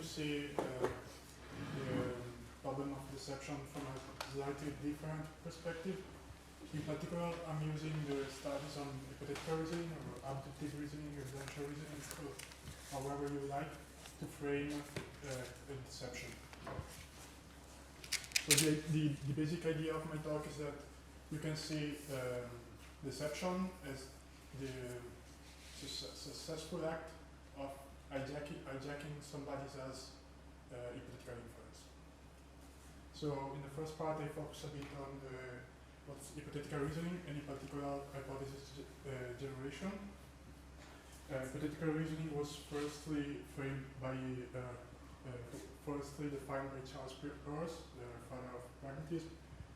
see the problem of deception from a slightly different perspective. In particular, I'm using the studies on hypothetical reasoning or abductive reasoning, evidential reasoning, however you like, to frame a deception. So the basic idea of my talk is that you can see deception as the successful act of hijacking somebody else's hypothetical inference. So in the first part, I focus a bit on what's hypothetical reasoning and in particular hypothesis generation. Hypothetical reasoning was firstly framed by firstly defined by Charles Peirce, the father of pragmatism,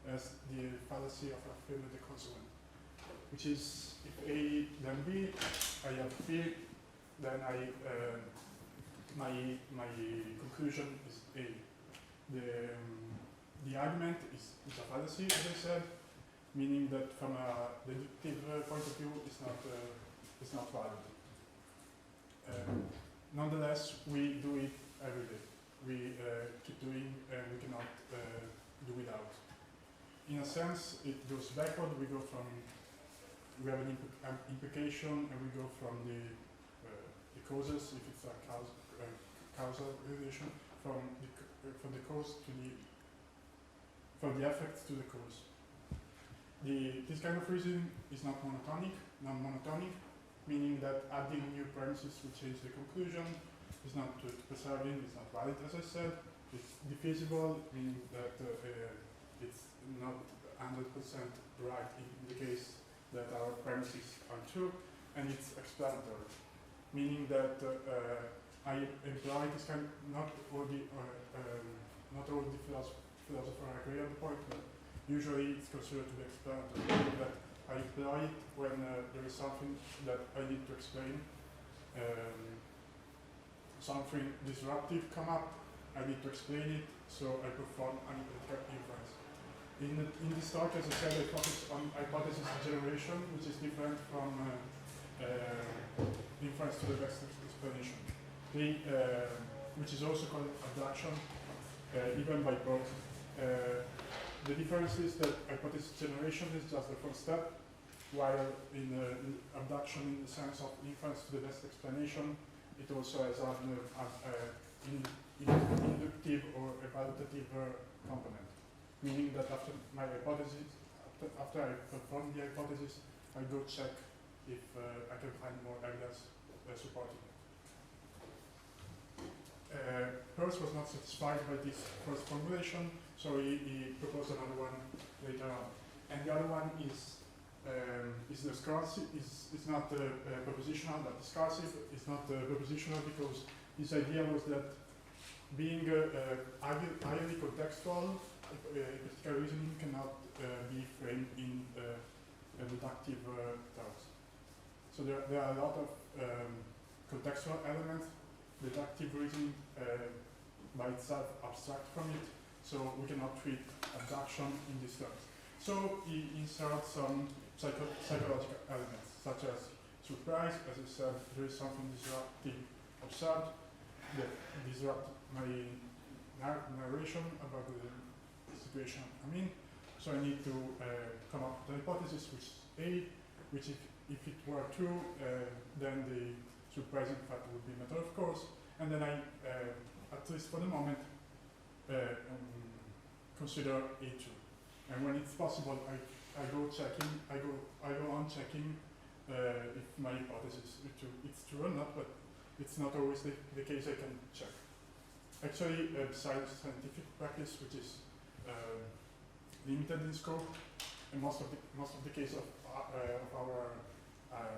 as the fallacy of affirming the consequent, which is if A then B, I have B, then my conclusion is A. The argument is a fallacy, as I said, meaning that from a deductive point of view, it's not valid. Nonetheless, we do it every day. We keep doing, and we cannot do without. In a sense, it goes backward. We go from, we have an implication, and we go from the causes, if it's a causal relation, from the cause to from the effect to the cause. This kind of reasoning is not non-monotonic, meaning that adding new premises will change the conclusion. It's not preserving, it's not valid, as I said. It's defeasible, meaning that it's not 100% right in the case that our premises are true, and it's explanatory, meaning that I employ this kind. Not all the philosophers agree on the point, but usually it's considered to be explanatory. That I employ it when there is something that I need to explain. Something disruptive come up, I need to explain it, so I perform an inference. In this talk, as I said, I focus on hypothesis generation, which is different from inference to the best explanation, which is also called abduction, even by both. The difference is that hypothesis generation is just the first step, while in abduction, in the sense of inference to the best explanation, it also has an inductive or evaluative component, meaning that after my hypothesis, after I perform the hypothesis, I go check if I can find more evidence supporting it. Peirce was not satisfied by this first formulation, so he proposed another one later on. And the other one is discursive. Is not propositional, but discursive. It's not propositional because his idea was that being highly contextual, hypothetical reasoning cannot be framed in deductive terms. So there are a lot of contextual elements. Deductive reasoning by itself abstract from it, so we cannot treat abduction in these terms. So he inserts some psychological elements, such as surprise. As I said, there is something disruptive observed that disrupt my narration about the situation I'm in. So I need to come up with a hypothesis, which is A, which if it were true, then the surprising fact would be matter of course, and then I, at least for the moment, consider A true. And when it's possible, I go on checking if my hypothesis it's true or not, but it's not always the case I can check. Actually, besides scientific practice, which is limited in scope, in most of the case of our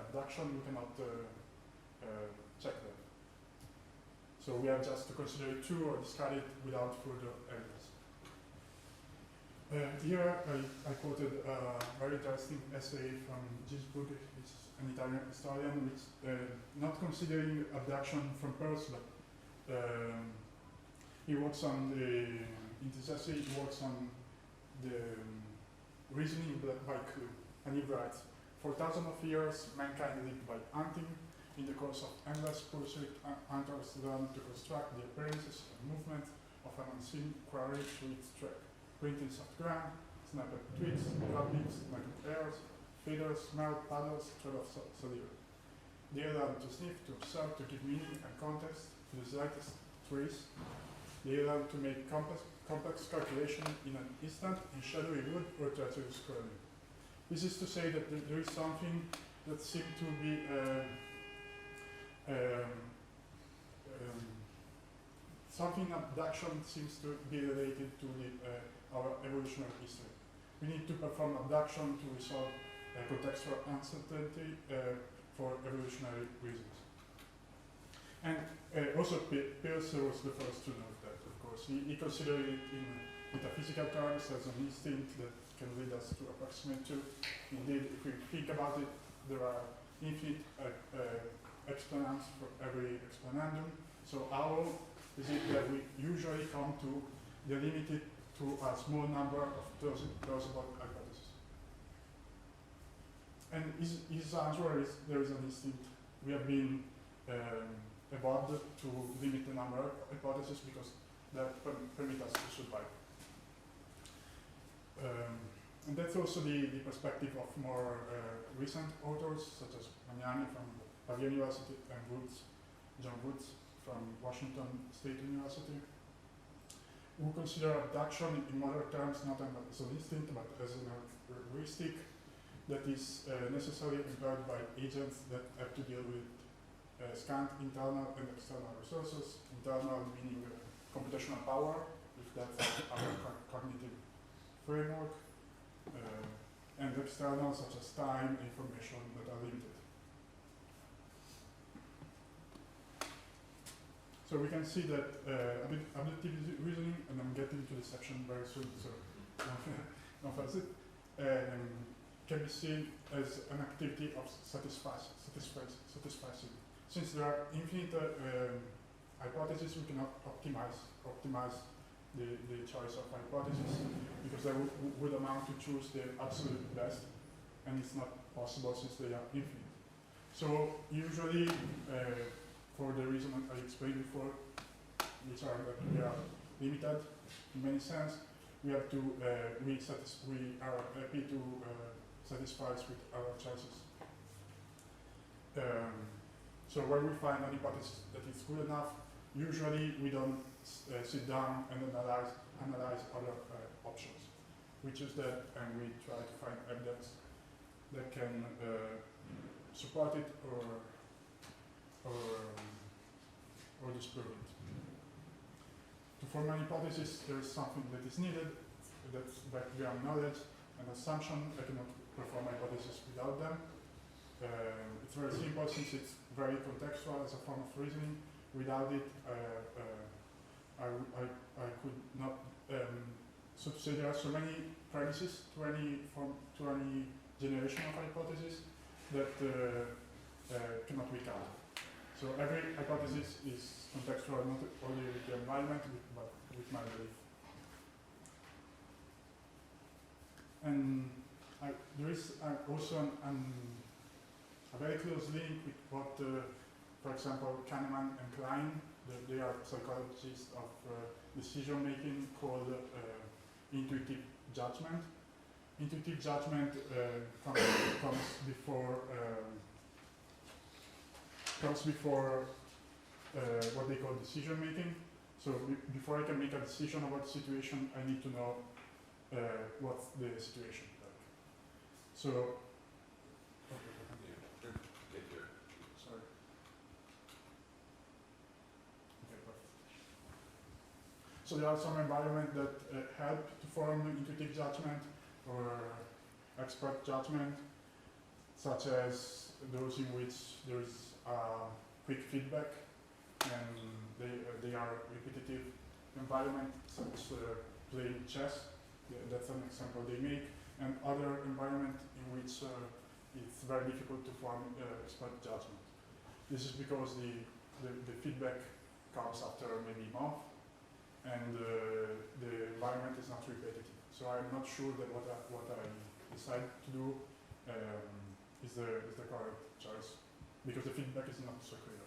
abduction, we cannot check that. So we have just to consider it true or discard it without further evidence. Here I quoted a very interesting essay from Gisburg, which is an Italian historian, which not considering abduction from Peirce, but he works on in this essay he works on the reasoning by clue, and he writes, "For thousands of years, mankind lived by hunting, in the course of endless pursuit, hunters learn to construct the appearances and movement of an unseen quarry through its track. Printing soft ground, snapped twigs, droppings, naked airs, feathers, smell, paddles, thread of saliva. They learn to sniff, to observe, to give meaning and context to the slightest trace. They learn to make complex calculation in an instant in shadowy wood or treacherous scrolling. This is to say that there is something that seems to be something abduction seems to be related to our evolutionary history. We need to perform abduction to resolve contextual uncertainty for evolutionary reasons. And also Peirce was the first to note that, of course. He considered it in metaphysical terms as an instinct that can lead us to approximate to. Indeed, if we think about it, there are infinite exponents for every explanandum. So how is it that we usually come to delimit it to a small number of plausible hypotheses? And his answer is there is an instinct. We have been evolved to limit the number of hypotheses because that permit us to survive. And that's also the perspective of more recent authors, such as Magnani from Pavia University and John Woods from Washington State University, who consider abduction in modern terms not as an instinct but as an heuristic that is necessarily employed by agents that have to deal with scant internal and external resources. Internal meaning computational power, if that's our cognitive framework, and external such as time, information that are limited. So we can see that abductive reasoning, and I'm getting to the section very soon, so don't fuss it, can be seen as an activity of satisficing. Since there are infinite hypotheses, we cannot optimize the choice of hypothesis because that would amount to choose the absolute best, and it's not possible since they are infinite. So usually, for the reason I explained before, which are that we are limited in many sense, we have to we are happy to satisfy with our choices. So when we find an hypothesis that is good enough, usually we don't sit down and analyze other options. We choose that and we try to find evidence that can support it or disprove it. To form an hypothesis, there is something that is needed. That's background knowledge and assumption. I cannot perform hypothesis without them. It's very simple since it's very contextual as a form of reasoning. Without it, I could not. So there are so many premises to any generation of hypothesis that cannot be counted. So every hypothesis is contextual not only with the environment but with my belief. And there is also a very close link with what, for example, Kahneman and Klein, they are psychologists of decision making, called intuitive judgment. Intuitive judgment comes before what they call decision making. So before I can make a decision about the situation, I need to know what's the situation like. So, sorry. Okay, perfect. So there are some environments that help to form intuitive judgment or expert judgment, such as those in which there is quick feedback and they are repetitive environment, such playing chess. That's an example they make, and other environment in which it's very difficult to form expert judgment. This is because the feedback comes after maybe a month, and the environment is not repetitive. So I'm not sure that what I decide to do is the correct choice. because the feedback is not so clear.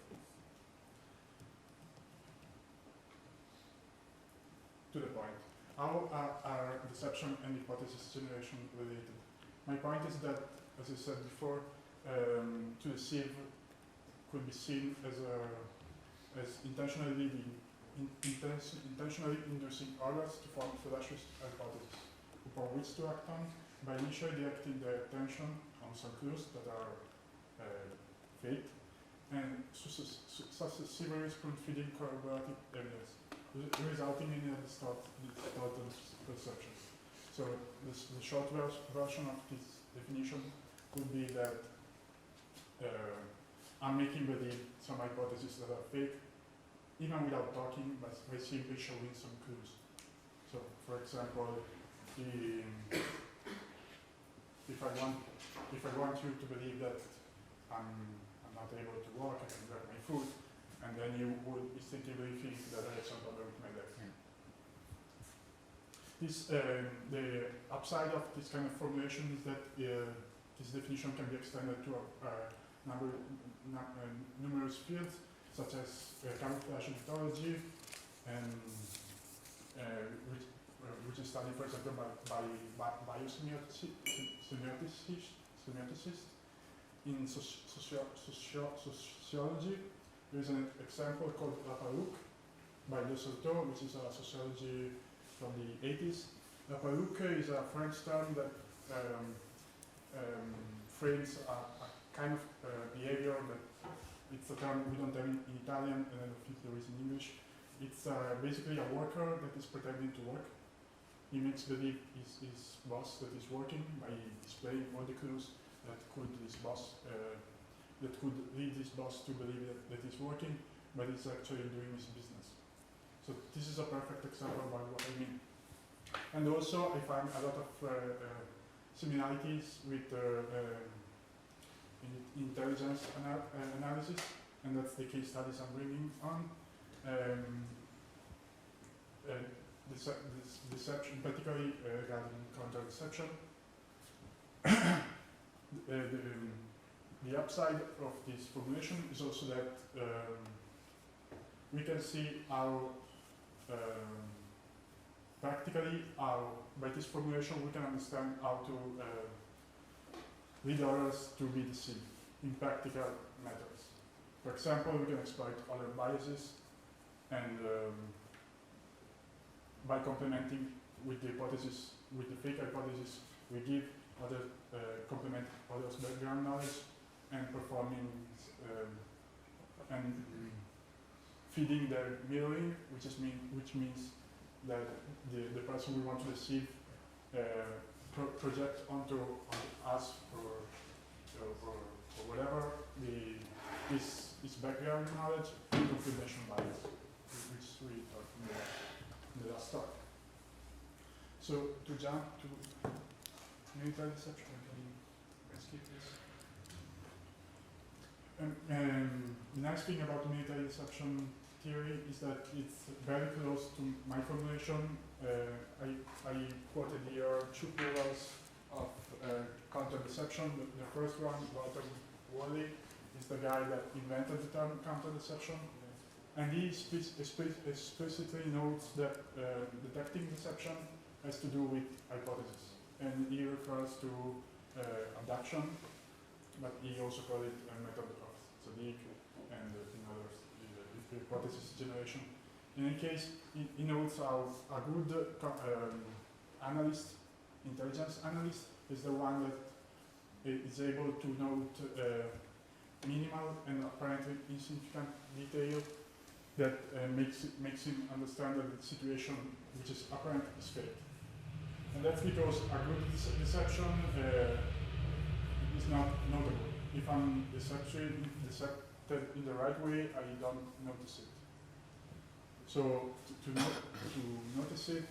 To the point, how are deception and hypothesis generation related? My point is that, as I said before, to deceive could be seen as intentionally inducing others to form fallacious hypotheses upon which to act on by initially directing their attention on some clues that are fake and successively spoon-feeding corroborative evidence, resulting in a distorted perceptions. So the short version of this definition would be that I'm making believe some hypotheses that are fake, even without talking, but by simply showing some clues. So, for example, if I want you to believe that I'm not able to walk, I can grab my foot, and then you would instinctively think that I have some problem with my legs. The upside of this kind of formulation is that this definition can be extended to numerous fields, such as camouflage methodology, and which is studied, for example, by biosemioticist. In sociology, there is an example called La Paruque by Deceptive, which is a sociology from the 80s. La Paruque is a French term that frames a kind of behavior that it's a term we don't have in Italian, and I don't think there is in English. It's basically a worker that is pretending to work. He makes believe his boss that is working by displaying all the clues that could lead this boss to believe that he's working, but he's actually doing his business. So this is a perfect example of what I mean. And also I find a lot of similarities with intelligence analysis, and that's the case studies I'm bringing on. Deception, particularly regarding counter-deception. The upside of this formulation is also that we can see how practically by this formulation we can understand how to lead others to be deceived in practical methods. For example, we can exploit other biases and by complementing with the hypothesis, with the fake hypothesis, we give complement others' background knowledge and performing and feeding their mirroring, which means that the person we want to deceive project onto us or whatever his background knowledge and confirmation bias, which we talked in the last talk. So to jump to military deception, can you skip this? The nice thing about military deception theory is that it's very close to my formulation. I quoted here two pillars of counter-deception. The first one, Walter Wally, is the guy that invented the term counter-deception. And he explicitly notes that detecting deception has to do with hypothesis. And he refers to abduction, but he also calls it a method of Sadiq and in others, the hypothesis generation. In any case, he notes how a good analyst, intelligence analyst, is the one that is able to note minimal and apparently insignificant detail that makes him understand that the situation which is apparent is fake. And that's because a good deception is not notable. If I'm decepted in the right way, I don't notice it. So to notice it,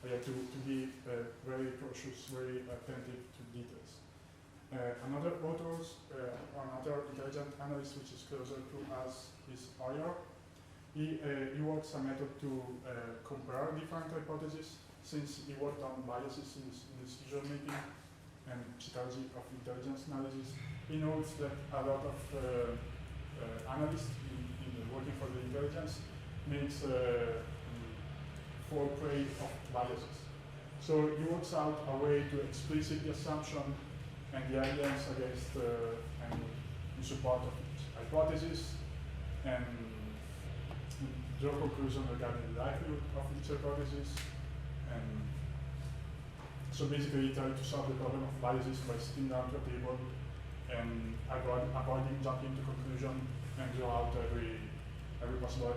I have to be very cautious, very attentive to details. Another intelligent analyst which is closer to us is Euler. He works a method to compare different hypotheses, since he worked on biases in decision making, and psychology of intelligence analysis. He notes that a lot of analysts in working for the intelligence makes fall prey of biases. So he works out a way to explicit the assumption and the evidence against and in support of each hypothesis, and draw conclusions regarding the likelihood of each hypothesis. And so basically, he tried to solve the problem of biases by sitting down to a table and avoiding jumping to conclusion and draw out every possible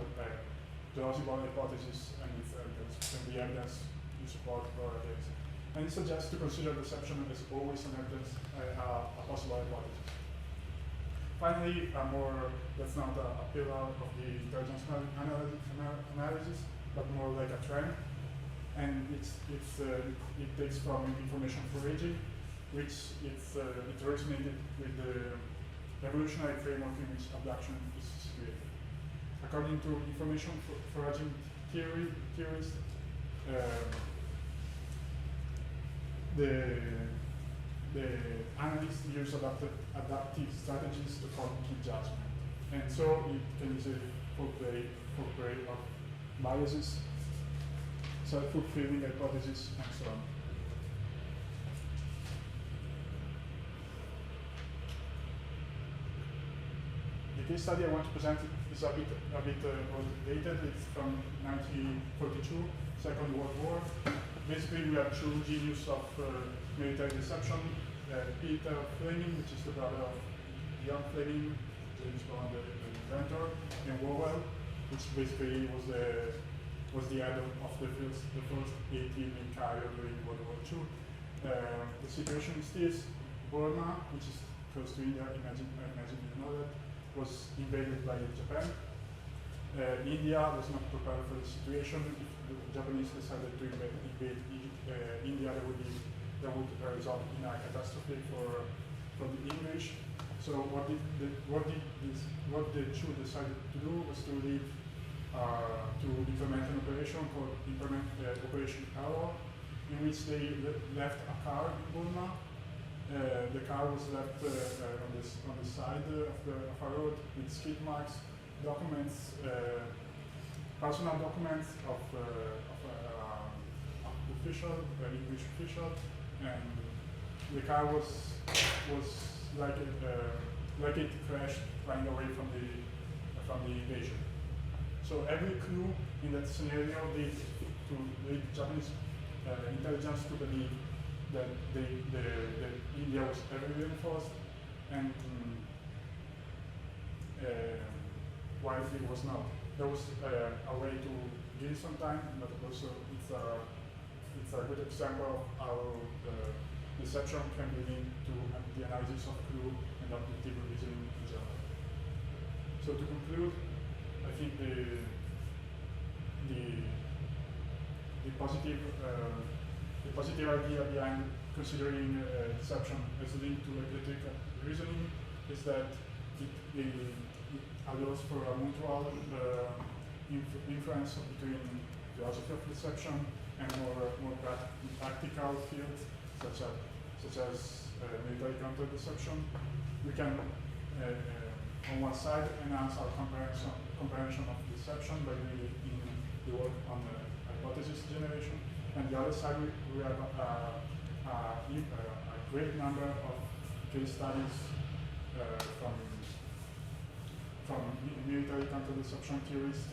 plausible hypothesis and with evidence, and the evidence in support or against. And he suggests to consider deception as always an evidence, a possible hypothesis. Finally, that's not a pillar of the intelligence analysis, but more like a trend. And it takes from information foraging, which it originated with the evolutionary framework in which abduction is situated. According to information foraging theories, the analysts use adaptive strategies to form key judgment, and so it can easily fall prey of biases, self-fulfilling hypotheses, and so on. The case study I want to present is a bit outdated. It's from 1942, Second World War. Basically, we have two geniuses of military deception: Peter Fleming, which is the brother of John Fleming, James Bond, the inventor, and Wowell, which basically was the head of the first A-team in carrier during World War II. The situation is this: Burma, which is close to India, imagine you know that, was invaded by Japan. India was not prepared for the situation. If the Japanese decided to invade India, that would result in a catastrophe for the English. So what the two decided to do was to implement an operation called Operation Arrow, in which they left a car in Burma. The car was left on the side of a road with skid marks, documents, personal documents of English official, and the car was like it crashed flying away from the invasion. So every clue in that scenario led to the Japanese intelligence to believe that India was heavily reinforced, and while it was not. There was a way to gain some time, but also it's a good example of how deception can be linked to the analysis of clue and abductive reasoning in general. So to conclude, I think the positive idea behind considering deception as linked to electrical reasoning is that it allows for a mutual influence between philosophy of deception and more practical fields such as military counter-deception. We can, on one side, enhance our comprehension of deception by doing the work on hypothesis generation. And the other side, we have a great number of case studies from military counter-deception theorists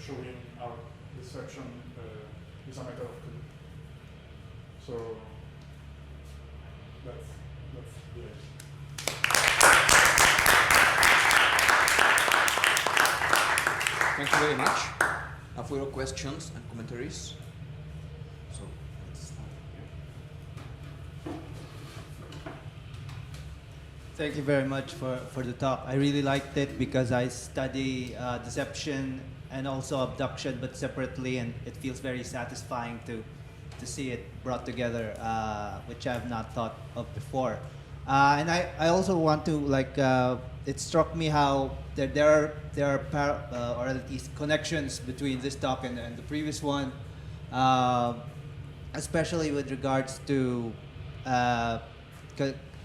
showing how deception is a matter of clue. So that's the idea. Thank you very much for your questions and commentaries. So let's start here. Thank you very much for the talk. I really liked it because I study deception and also abduction, but separately, and it feels very satisfying to see it brought together, which I have not thought of before. And I also want to it struck me how there are or at least connections between this talk and the previous one, especially with regards to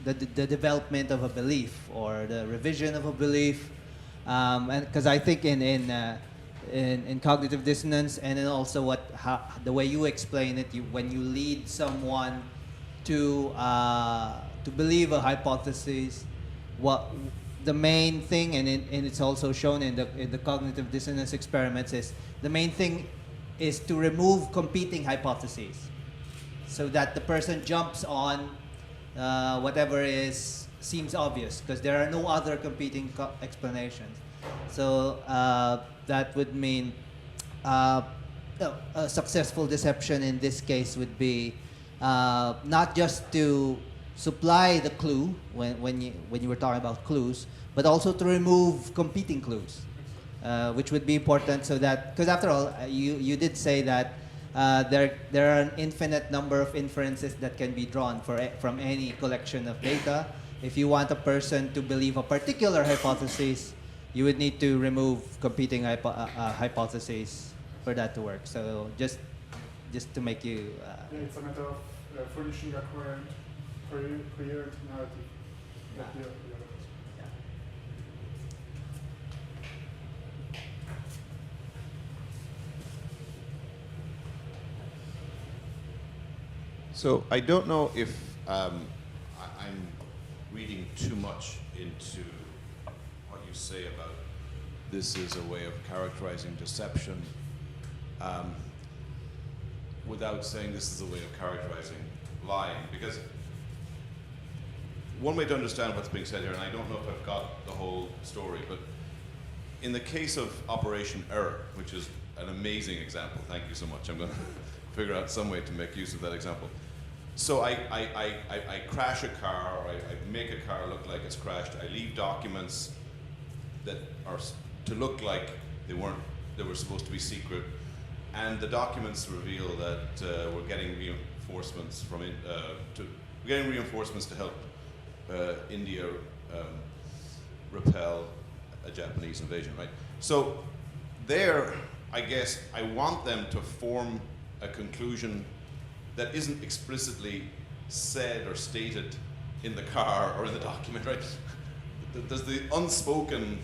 the development of a belief or the revision of a belief, and because I think in cognitive dissonance, and then also the way you explain it, when you lead someone to believe a hypothesis, what the main thing, and it's also shown in the cognitive dissonance experiments, is the main thing is to remove competing hypotheses, so that the person jumps on whatever seems obvious, because there are no other competing explanations. So that would mean a successful deception in this case would be not just to supply the clue when you were talking about clues, but also to remove competing clues, which would be important, so that, because after all, you did say that there are an infinite number of inferences that can be drawn from any collection of data. If you want a person to believe a particular hypothesis, you would need to remove competing hypotheses for that to work. So just to make you... yeah, it's a matter of furnishing a coherent narrative. Yeah. So I don't know if I'm reading too much into what you say about this is a way of characterizing deception without saying this is a way of characterizing lying, because one way to understand what's being said here, and I don't know if I've got the whole story, but in the case of Operation Error, which is an amazing example, thank you so much, I'm going to figure out some way to make use of that example. So I crash a car, or I make a car look like it's crashed. I leave documents that are to look like they were supposed to be secret, and the documents reveal that we're getting reinforcements from to help India repel a Japanese invasion, right? So there, I guess, I want them to form a conclusion that isn't explicitly said or stated in the car or in the document, right? There's the unspoken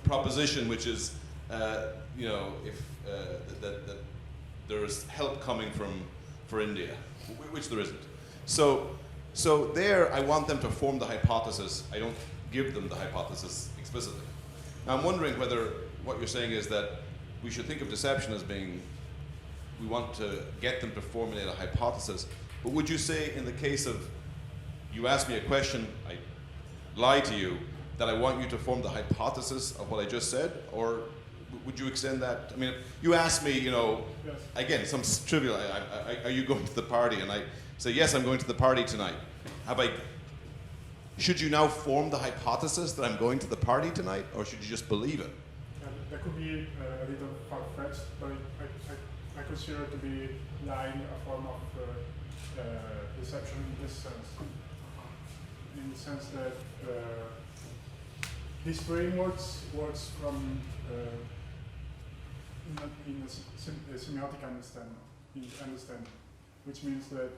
proposition, which is, if that there's help coming for India, which there isn't. So there, I want them to form the hypothesis. I don't give them the hypothesis explicitly. Now, I'm wondering whether what you're saying is that we should think of deception as being, we want to get them to formulate a hypothesis. But would you say, in the case of, you ask me a question, I lie to you, that I want you to form the hypothesis of what I just said? Or would you extend that? I mean, you ask me, Yes. again, some trivial, are you going to the party? And I say, yes, I'm going to the party tonight. Should you now form the hypothesis that I'm going to the party tonight? Or should you just believe it? That could be a little far-fetched, but I consider it to be lying a form of deception in this sense. In the sense that this framework works from in a semiotic understanding, which means that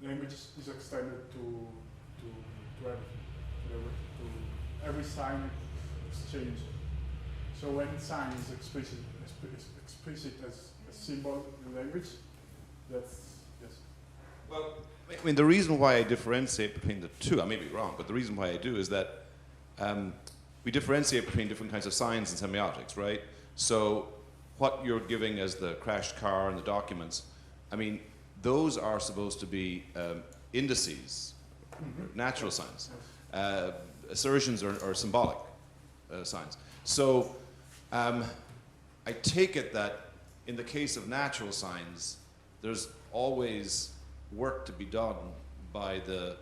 language is extended to everything, to every sign exchange. So when sign is explicit as a symbol in language, that's, yes. Well, I mean, the reason why I differentiate between the two, I may be wrong, but the reason why I do is that we differentiate between different kinds of signs and semiotics, right? So what you're giving as the crashed car and the documents, I mean, those are supposed to be indices, natural signs. Assertions are symbolic signs. So I take it that in the case of natural signs, there's always work to be done by the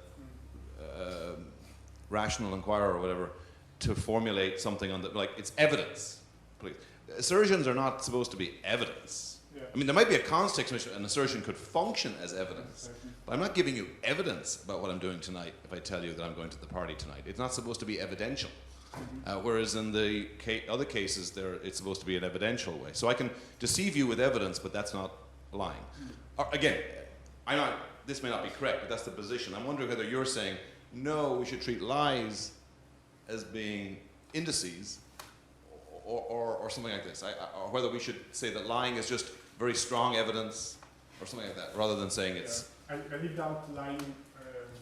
rational inquirer or whatever to formulate something on the, like, it's evidence. Please. Assertions are not supposed to be evidence. Yeah. I mean, there might be a context in which an assertion could function as evidence, but I'm not giving you evidence about what I'm doing tonight if I tell you that I'm going to the party tonight. It's not supposed to be evidential. Whereas in the other cases, it's supposed to be an evidential way. So I can deceive you with evidence, but that's not lying. Again, I'm not this may not be correct, but that's the position. I'm wondering whether you're saying, no, we should treat lies as being indices, or something like this, or whether we should say that lying is just very strong evidence, or something like that, rather than saying it's... I leave out lying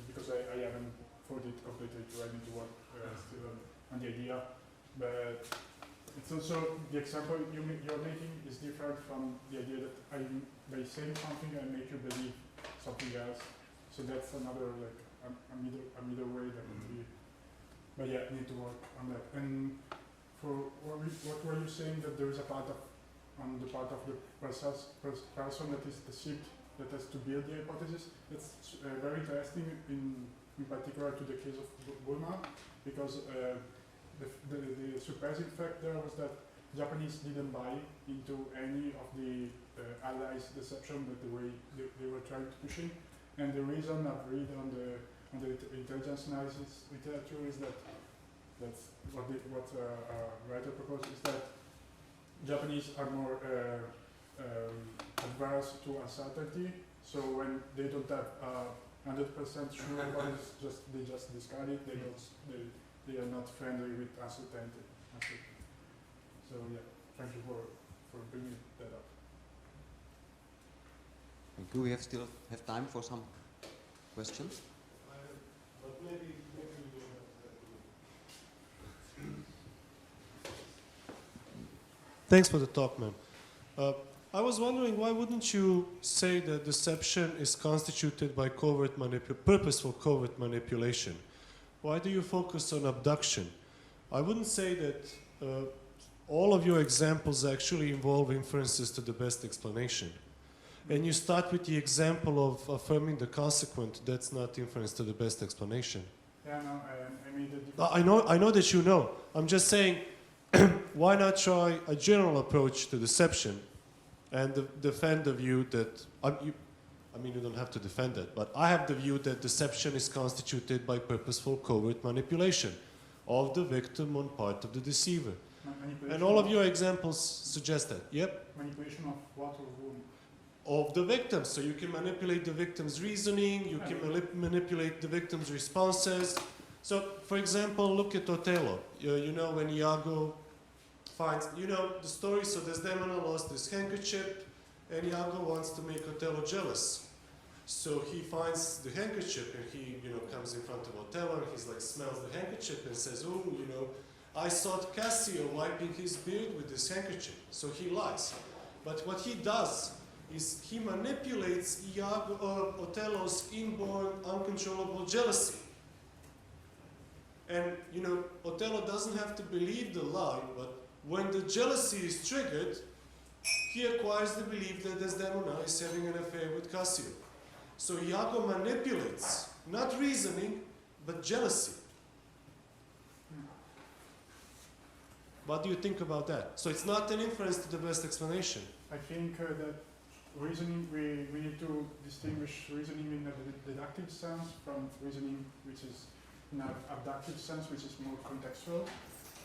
because I haven't thought it completely through. I need to work still on the idea, but it's also the example you're making is different from the idea that by saying something I make you believe something else. So that's another like a middle way that would be. But yeah, I need to work on that. And for what were you saying, that there is a part of on the part of the person that is deceived, that has to build the hypothesis? That's very interesting in particular to the case of Burma, because the surprising fact there was that Japanese didn't buy into any of the allies' deception that they were trying to push in. And the reason I've read on the intelligence analysis literature is that's what writer proposed, is that Japanese are more adverse to uncertainty. So when they don't have 100% sure about it, they just discard it. They are not friendly with uncertainty. So yeah, thank you for bringing that up. Do we still have time for some questions? But maybe we don't have. Thanks for the talk, man. I was wondering, why wouldn't you say that deception is constituted by purposeful covert manipulation? Why do you focus on abduction? I wouldn't say that all of your examples actually involve inferences to the best explanation. And you start with the example of affirming the consequent. That's not inference to the best explanation. Yeah, no, I mean the I know that you know. I'm just saying, why not try a general approach to deception and defend the view that, I mean, you don't have to defend it, but I have the view that deception is constituted by purposeful covert manipulation of the victim on part of the deceiver. And all of your examples suggest that. Yep. Manipulation of what or whom? Of the victim. So you can manipulate the victim's reasoning, you can manipulate the victim's responses. So, for example, look at Othello. You know, when Iago finds, you know, the story, so Desdemona lost this handkerchief, and Iago wants to make Othello jealous. So he finds the handkerchief, and he, you know, comes in front of Othello, and he's like, smells the handkerchief, and says, oh, you know, I saw Cassio wiping his beard with this handkerchief. So he lies. But what he does is he manipulates Othello's inborn uncontrollable jealousy. And, you know, Othello doesn't have to believe the lie, but when the jealousy is triggered, he acquires the belief that Desdemona is having an affair with Cassio. So Iago manipulates, not reasoning, but jealousy. What do you think about that? So it's not an inference to the best explanation. I think that reasoning, we need to distinguish reasoning in a deductive sense from reasoning which is in an abductive sense, which is more contextual,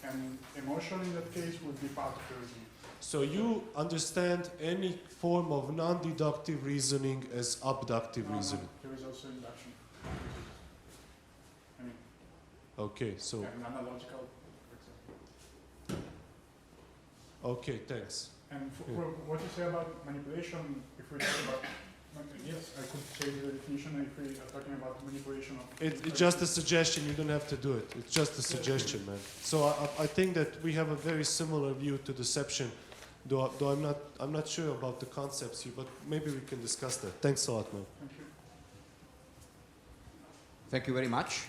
and emotion in that case would be part of the reasoning. So you understand any form of non-deductive reasoning as abductive reasoning? No, there is also induction. I mean, okay, so... and analogical, for example. Okay, thanks. And for what you say about manipulation, if we talk about, yes, I could change the definition if we are talking about manipulation of... It's just a suggestion, you don't have to do it. It's just a suggestion, man. So I think that we have a very similar view to deception, though I'm not sure about the concepts here, but maybe we can discuss that. Thanks a lot, man. Thank you. Thank you very much.